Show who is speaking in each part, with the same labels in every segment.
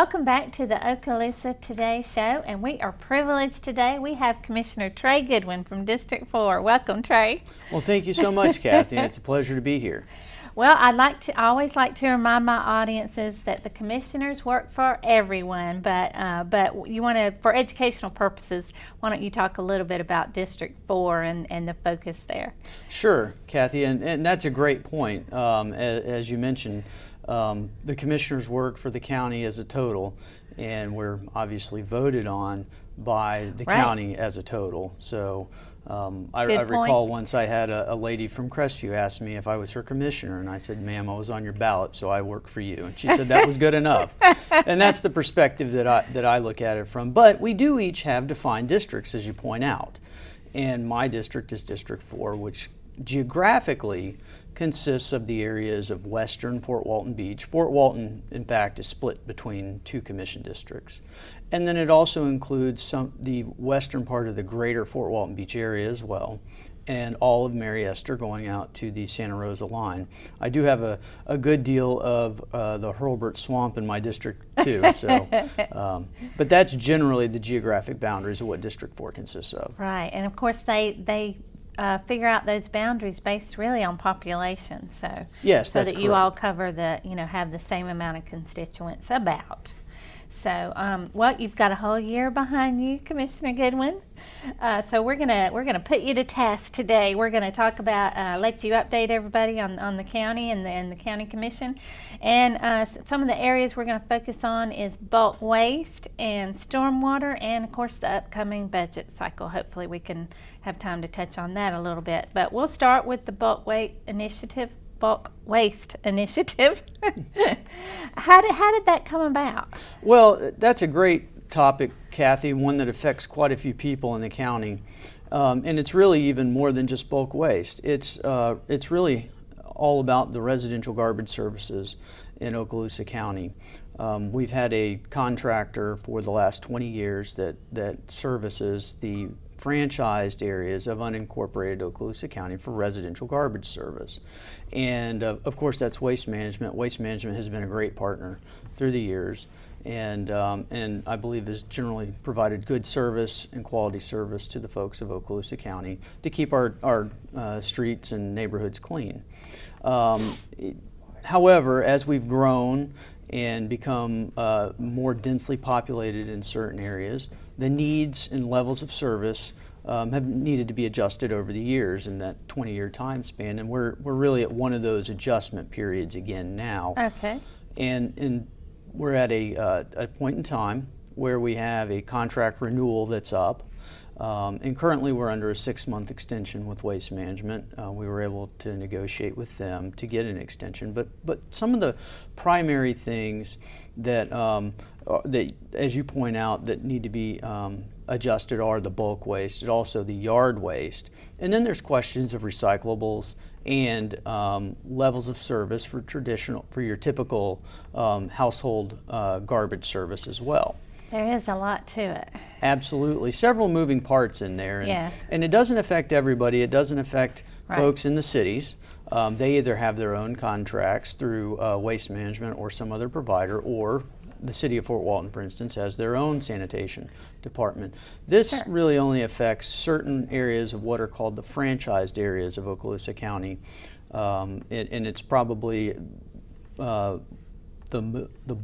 Speaker 1: Welcome back to the Okaloosa Today show, and we are privileged today. We have Commissioner Trey Goodwin from District 4. Welcome, Trey.
Speaker 2: Well, thank you so much, Kathy. It's a pleasure to be here.
Speaker 1: Well, I always like to remind my audiences that the commissioners work for everyone, but you want to, for educational purposes, why don't you talk a little bit about District 4 and the focus there?
Speaker 2: Sure, Kathy, and that's a great point. As you mentioned, the commissioners work for the county as a total, and we're obviously voted on by the county as a total. So I recall once I had a lady from Crestview ask me if I was her commissioner, and I said, "Ma'am, I was on your ballot, so I work for you." And she said that was good enough. And that's the perspective that I look at it from. But we do each have defined districts, as you point out. And my district is District 4, which geographically consists of the areas of western Fort Walton Beach. Fort Walton, in fact, is split between two commission districts. And then it also includes the western part of the greater Fort Walton Beach area as well, and all of Mary Esther going out to the Santa Rosa line. I do have a good deal of the Hurlburt Swamp in my district too, so, but that's generally the geographic boundaries of what District 4 consists of.
Speaker 1: Right, and of course they figure out those boundaries based really on population, so
Speaker 2: yes,
Speaker 1: so
Speaker 2: that's
Speaker 1: that
Speaker 2: correct.
Speaker 1: you all cover have the same amount of constituents about. So, well, you've got a whole year behind you, Commissioner Goodwin. So we're gonna put you to task today. We're gonna talk about let you update everybody on the county and the county commission, and some of the areas we're gonna focus on is bulk waste and stormwater, and of course the upcoming budget cycle. Hopefully we can have time to touch on that a little bit. But we'll start with the bulk waste initiative. How did that come about?
Speaker 2: Well, that's a great topic, Kathy, one that affects quite a few people in the county. And it's really even more than just bulk waste. It's really all about the residential garbage services in Okaloosa County. We've had a contractor for the last 20 years that services the franchised areas of unincorporated Okaloosa County for residential garbage service. And of course that's Waste Management. Waste Management has been a great partner through the years, and I believe has generally provided good service and quality service to the folks of Okaloosa County to keep our streets and neighborhoods clean. However, as we've grown and become more densely populated in certain areas, the needs and levels of service have needed to be adjusted over the years in that 20-year time span, and we're really at one of those adjustment periods again now.
Speaker 1: Okay.
Speaker 2: And we're at a point in time where we have a contract renewal that's up. And currently we're under a 6-month extension with Waste Management. We were able to negotiate with them to get an extension. But some of the primary things that, as you point out, that need to be adjusted are the bulk waste and also the yard waste. And then there's questions of recyclables and levels of service for your typical household garbage service as well.
Speaker 1: There is a lot to it.
Speaker 2: Absolutely. Several moving parts in there.
Speaker 1: Yeah.
Speaker 2: And it doesn't affect everybody. It doesn't affect folks in the cities. They either have their own contracts through Waste Management or some other provider, or the city of Fort Walton, for instance, has their own sanitation department. This really only affects certain areas of what are called the franchised areas of Okaloosa County. And it's probably the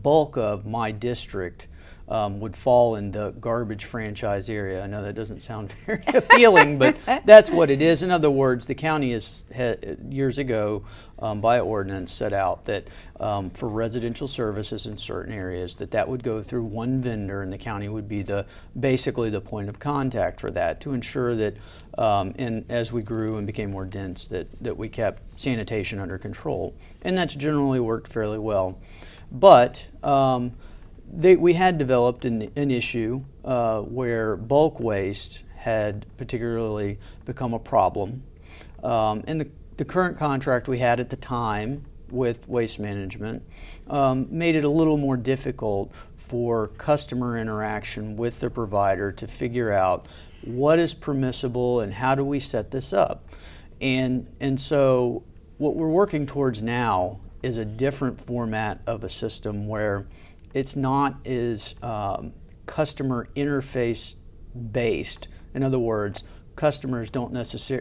Speaker 2: bulk of my district would fall in the garbage franchise area. I know that doesn't sound very appealing, but that's what it is. In other words, the county has years ago, by ordinance, set out that for residential services in certain areas, that would go through one vendor, and the county would be basically the point of contact for that, to ensure that, and as we grew and became more dense, that we kept sanitation under control. And that's generally worked fairly well. But we had developed an issue where bulk waste had particularly become a problem. And the current contract we had at the time with Waste Management made it a little more difficult for customer interaction with the provider to figure out what is permissible and how do we set this up. And so what we're working towards now is a different format of a system where it's not as customer interface based. In other words, customers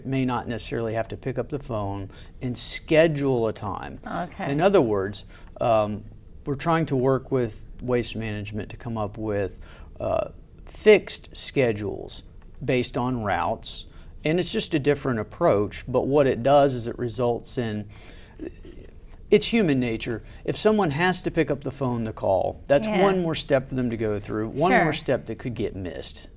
Speaker 2: may not necessarily have to pick up the phone and schedule a time.
Speaker 1: Okay.
Speaker 2: In other words, we're trying to work with Waste Management to come up with fixed schedules based on routes, and it's just a different approach, but what it does is it results in, it's human nature. If someone has to pick up the phone to call, that's one more step for them to go through, one more step that could get missed.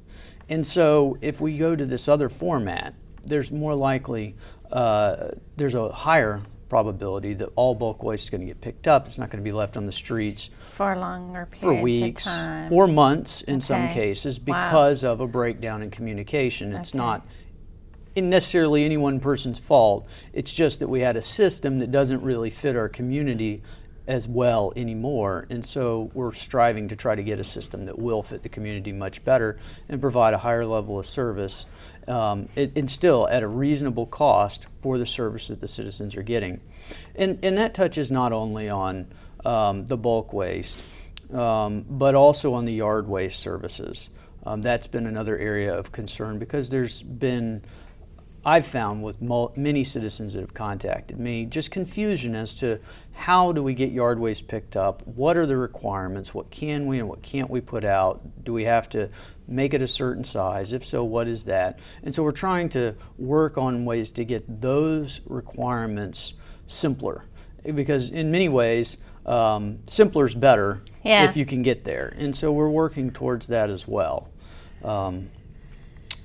Speaker 2: And so if we go to this other format, there's more likely, there's a higher probability that all bulk waste is going to get picked up. It's not going to be left on the streets
Speaker 1: for longer periods
Speaker 2: for weeks
Speaker 1: of time.
Speaker 2: or months in some cases because of a breakdown in communication. It's not necessarily any one person's fault. It's just that we had a system that doesn't really fit our community as well anymore, and so we're striving to try to get a system that will fit the community much better and provide a higher level of service, and still at a reasonable cost for the service that the citizens are getting. And that touches not only on the bulk waste, but also on the yard waste services. That's been another area of concern because there's been, I've found with many citizens that have contacted me, just confusion as to how do we get yard waste picked up, what are the requirements, what can we and what can't we put out, do we have to make it a certain size, if so, what is that? And so we're trying to work on ways to get those requirements simpler, because in many ways, simpler is better if you can get there. And so we're working towards that as well.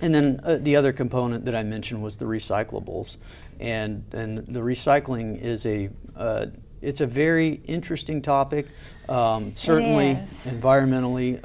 Speaker 2: And then the other component that I mentioned was the recyclables, and the recycling is it's a very interesting topic, certainly environmentally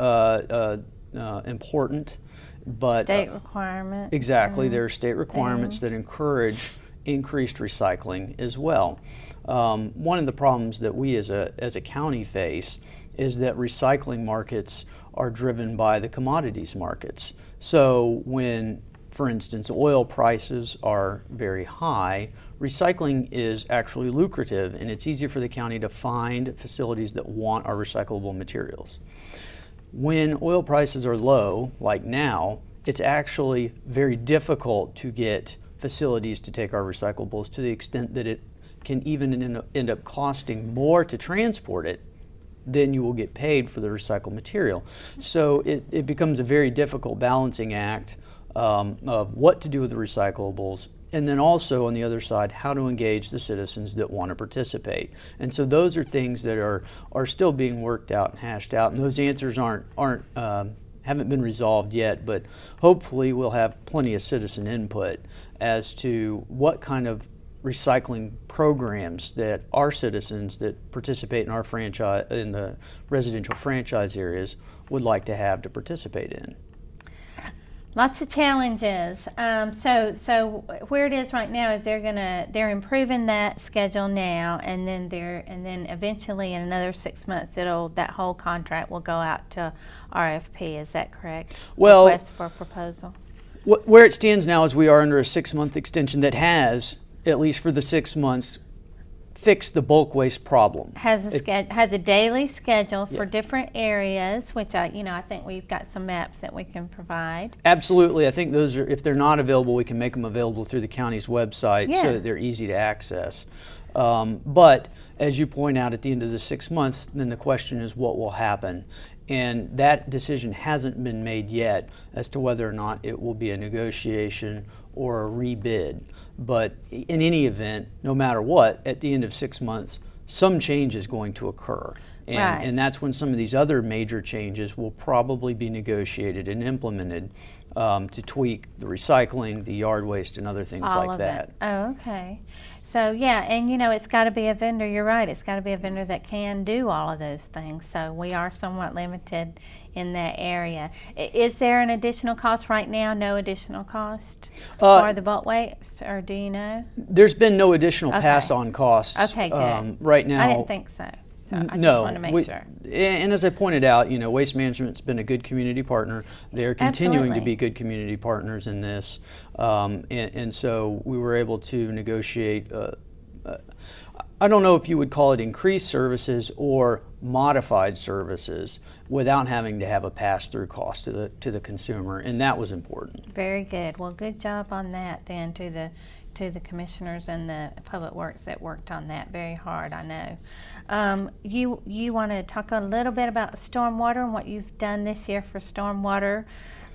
Speaker 2: important, but
Speaker 1: state requirements.
Speaker 2: Exactly, there are state requirements that encourage increased recycling as well. One of the problems that we as a county face is that recycling markets are driven by the commodities markets. So when, for instance, oil prices are very high, recycling is actually lucrative, and it's easier for the county to find facilities that want our recyclable materials. When oil prices are low, like now, it's actually very difficult to get facilities to take our recyclables, to the extent that it can even end up costing more to transport it than you will get paid for the recycled material. So it becomes a very difficult balancing act of what to do with the recyclables, and then also on the other side, how to engage the citizens that want to participate. And so those are things that are still being worked out and hashed out, and those answers haven't been resolved yet, but hopefully we'll have plenty of citizen input as to what kind of recycling programs that our citizens that participate in our franchise, in the residential franchise areas, would like to have to participate in.
Speaker 1: Lots of challenges. So where it is right now is they're improving that schedule now, and then eventually in another 6 months that whole contract will go out to RFP. Is that correct?
Speaker 2: Well,
Speaker 1: request for proposal.
Speaker 2: Where it stands now is we are under a 6-month extension that has, at least for the 6 months, fix the bulk waste problem.
Speaker 1: Has a daily schedule for different areas, which I think we've got some maps that we can provide.
Speaker 2: Absolutely. I think those are, if they're not available, we can make them available through the county's website so that they're easy to access. But as you point out, at the end of the 6 months, then the question is what will happen. And that decision hasn't been made yet as to whether or not it will be a negotiation or a rebid. But in any event, no matter what, at the end of 6 months, some change is going to occur. And that's when some of these other major changes will probably be negotiated and implemented to tweak the recycling, the yard waste, and other things like that.
Speaker 1: Oh, okay. So and it's got to be a vendor. You're right. It's got to be a vendor that can do all of those things. So we are somewhat limited in that area. Is there an additional cost right now? No additional cost for the bulk waste, or do you know?
Speaker 2: There's been no additional pass-on costs.
Speaker 1: Okay, good.
Speaker 2: Right now.
Speaker 1: I didn't think so. So I just want to make sure.
Speaker 2: And as I pointed out, Waste Management's been a good community partner. They're continuing to be good community partners in this. And so we were able to negotiate. I don't know if you would call it increased services or modified services without having to have a pass-through cost to the consumer, and that was important.
Speaker 1: Very good. Well, good job on that then to the commissioners and the public works that worked on that very hard, I know. You want to talk a little bit about stormwater and what you've done this year for stormwater.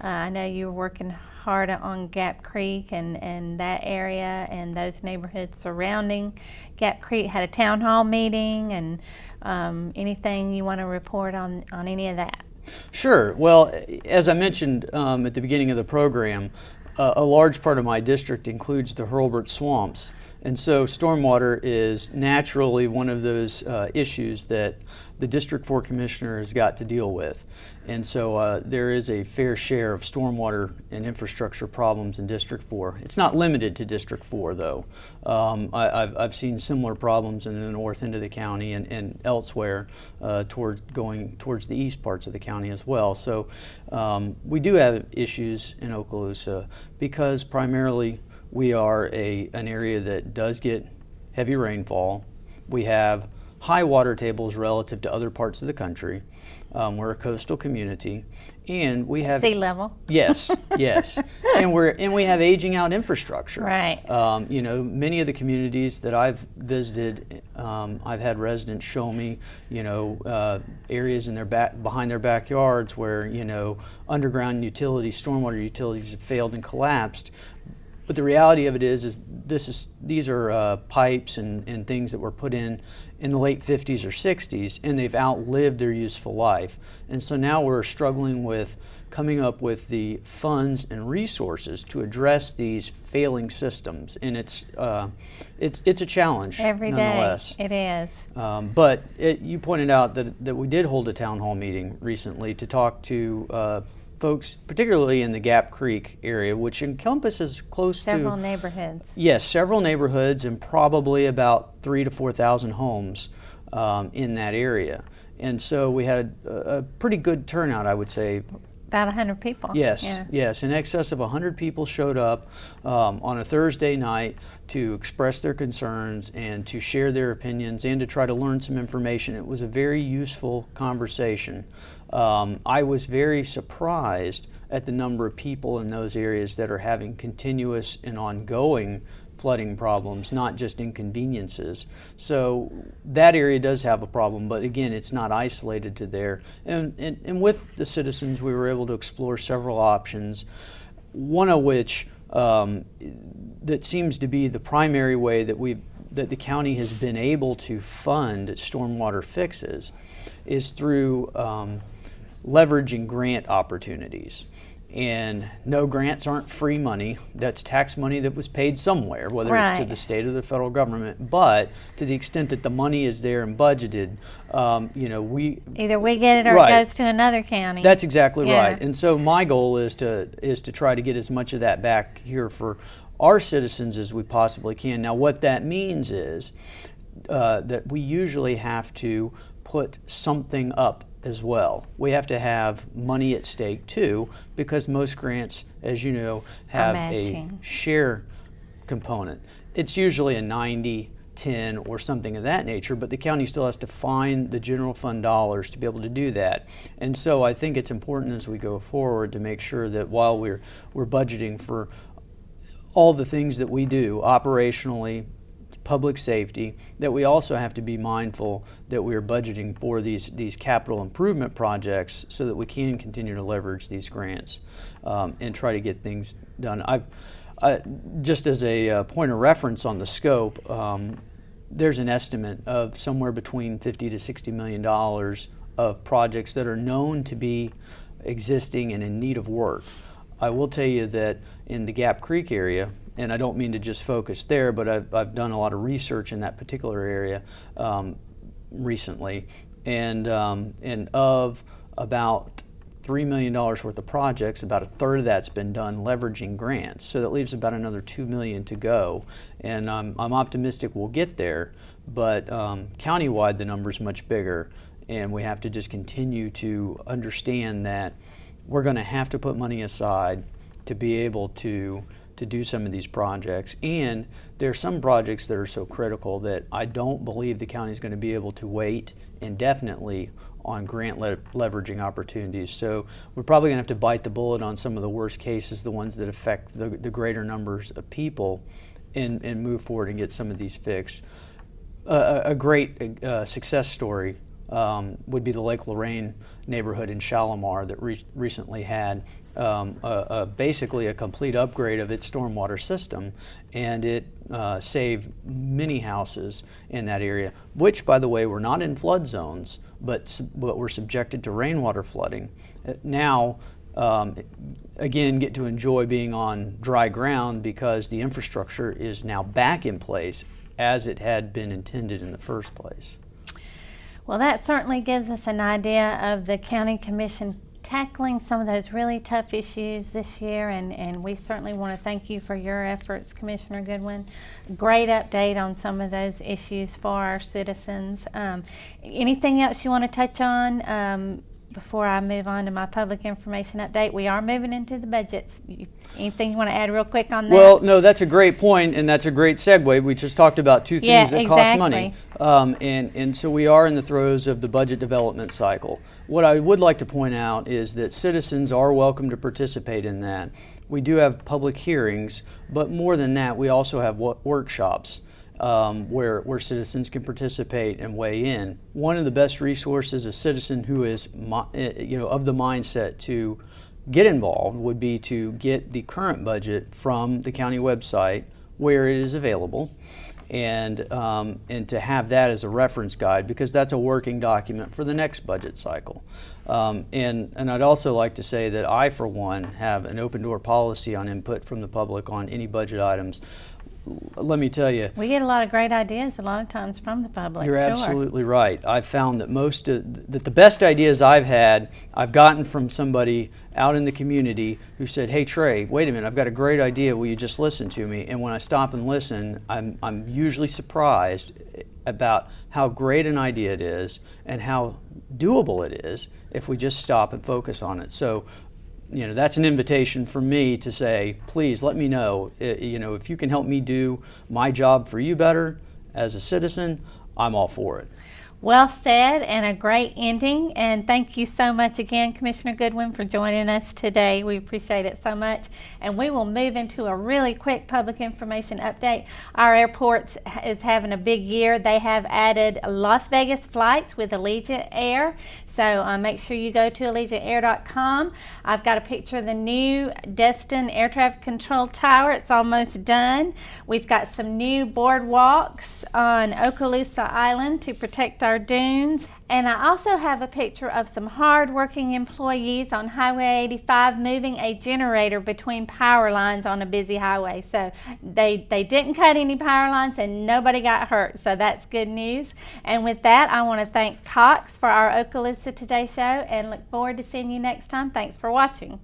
Speaker 1: I know you were working hard on Gap Creek and that area and those neighborhoods surrounding Gap Creek. Had a town hall meeting, and anything you want to report on any of that?
Speaker 2: Sure. Well, as I mentioned at the beginning of the program, a large part of my district includes the Hurlburt Swamps. And so stormwater is naturally one of those issues that the District 4 Commissioner has got to deal with. And so there is a fair share of stormwater and infrastructure problems in District 4. It's not limited to District 4, though. I've seen similar problems in the north end of the county and elsewhere going towards the east parts of the county as well. So we do have issues in Okaloosa because primarily we are an area that does get heavy rainfall. We have high water tables relative to other parts of the country. We're a coastal community, and we have
Speaker 1: sea level.
Speaker 2: Yes, yes, and we have aging out infrastructure.
Speaker 1: Right.
Speaker 2: Many of the communities that I've visited, I've had residents show me, areas in behind their backyards where underground utilities, stormwater utilities have failed and collapsed. But the reality of it is these are pipes and things that were put in the late 50s or 60s, and they've outlived their useful life. And so now we're struggling with coming up with the funds and resources to address these failing systems, and it's a challenge
Speaker 1: every
Speaker 2: nonetheless.
Speaker 1: Day. It is.
Speaker 2: But you pointed out that we did hold a town hall meeting recently to talk to folks, particularly in the Gap Creek area, which encompasses close
Speaker 1: several neighborhoods.
Speaker 2: Yes, several neighborhoods and probably about 3,000 to 4,000 homes in that area. And so we had a pretty good turnout, I would say.
Speaker 1: About 100 people.
Speaker 2: Yes,
Speaker 1: yeah.
Speaker 2: Yes. In excess of 100 people showed up on a Thursday night to express their concerns and to share their opinions and to try to learn some information. It was a very useful conversation. I was very surprised at the number of people in those areas that are having continuous and ongoing flooding problems, not just inconveniences. So that area does have a problem, but again, it's not isolated to there. And with the citizens, we were able to explore several options, one of which that seems to be the primary way that the county has been able to fund stormwater fixes is through leveraging grant opportunities. And no, grants aren't free money. That's tax money that was paid somewhere, whether it's to the state or the federal government. But to the extent that the money is there and budgeted,
Speaker 1: either we get it or it goes to another county.
Speaker 2: That's exactly right. And so my goal is to try to get as much of that back here for our citizens as we possibly can. Now, what that means is that we usually have to put something up as well. We have to have money at stake too, because most grants, as you know, have a share component. It's usually a 90-10 or something of that nature, but the county still has to find the general fund dollars to be able to do that. And so I think it's important as we go forward to make sure that while we're budgeting for all the things that we do operationally, public safety, that we also have to be mindful that we are budgeting for these capital improvement projects so that we can continue to leverage these grants and try to get things done. Just as a point of reference on the scope, there's an estimate of somewhere between $50 to $60 million of projects that are known to be existing and in need of work. I will tell you that in the Gap Creek area, and I don't mean to just focus there, but I've done a lot of research in that particular area recently, and of about $3 million worth of projects, about a third of that's been done leveraging grants. So that leaves about another $2 million to go, and I'm optimistic we'll get there. But countywide, the number's much bigger, and we have to just continue to understand that we're going to have to put money aside to be able to to do some of these projects. And there are some projects that are so critical that I don't believe the county is going to be able to wait indefinitely on grant leveraging opportunities. So we're probably going to have to bite the bullet on some of the worst cases, the ones that affect the greater numbers of people, and move forward and get some of these fixed. A great success story would be the Lake Lorraine neighborhood in Shalimar that recently had basically a complete upgrade of its stormwater system, and it saved many houses in that area, which, by the way, were not in flood zones, but were subjected to rainwater flooding. Now, again, get to enjoy being on dry ground because the infrastructure is now back in place as it had been intended in the first place.
Speaker 1: Well, that certainly gives us an idea of the County Commission tackling some of those really tough issues this year, and we certainly want to thank you for your efforts, Commissioner Goodwin. Great update on some of those issues for our citizens. Anything else you want to touch on before I move on to my public information update? We are moving into the budgets. Anything you want to add real quick on that?
Speaker 2: Well, no, that's a great point, and that's a great segue. We just talked about two things that cost money. And so we are in the throes of the budget development cycle. What I would like to point out is that citizens are welcome to participate in that. We do have public hearings, but more than that, we also have workshops where citizens can participate and weigh in. One of the best resources a citizen who is of the mindset to get involved would be to get the current budget from the county website where it is available, and to have that as a reference guide, because that's a working document for the next budget cycle. And I'd also like to say that I, for one, have an open door policy on input from the public on any budget items. Let me tell you,
Speaker 1: we get a lot of great ideas a lot of times from the public.
Speaker 2: You're absolutely right. I've found that that the best ideas I've had, I've gotten from somebody out in the community who said, "Hey Trey, wait a minute, I've got a great idea. Will you just listen to me?" And when I stop and listen, I'm usually surprised about how great an idea it is and how doable it is if we just stop and focus on it. So, that's an invitation for me to say, please let me know, if you can help me do my job for you better as a citizen, I'm all for it.
Speaker 1: Well said, and a great ending. And thank you so much again, Commissioner Goodwin, for joining us today. We appreciate it so much. And we will move into a really quick public information update. Our airport is having a big year. They have added Las Vegas flights with Allegiant Air. So make sure you go to AllegiantAir.com. I've got a picture of the new Destin Air Traffic Control Tower. It's almost done. We've got some new boardwalks on Okaloosa Island to protect our dunes. And I also have a picture of some hard-working employees on Highway 85 moving a generator between power lines on a busy highway. So they didn't cut any power lines and nobody got hurt. So that's good news. And with that, I want to thank Cox for our Okaloosa Today show and look forward to seeing you next time. Thanks for watching.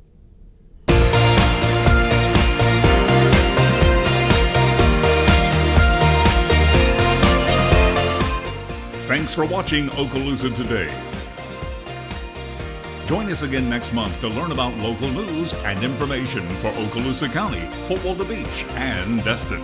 Speaker 3: Thanks for watching Okaloosa Today. Join us again next month to learn about local news and information for Okaloosa County, Fort Walton Beach, and Destin.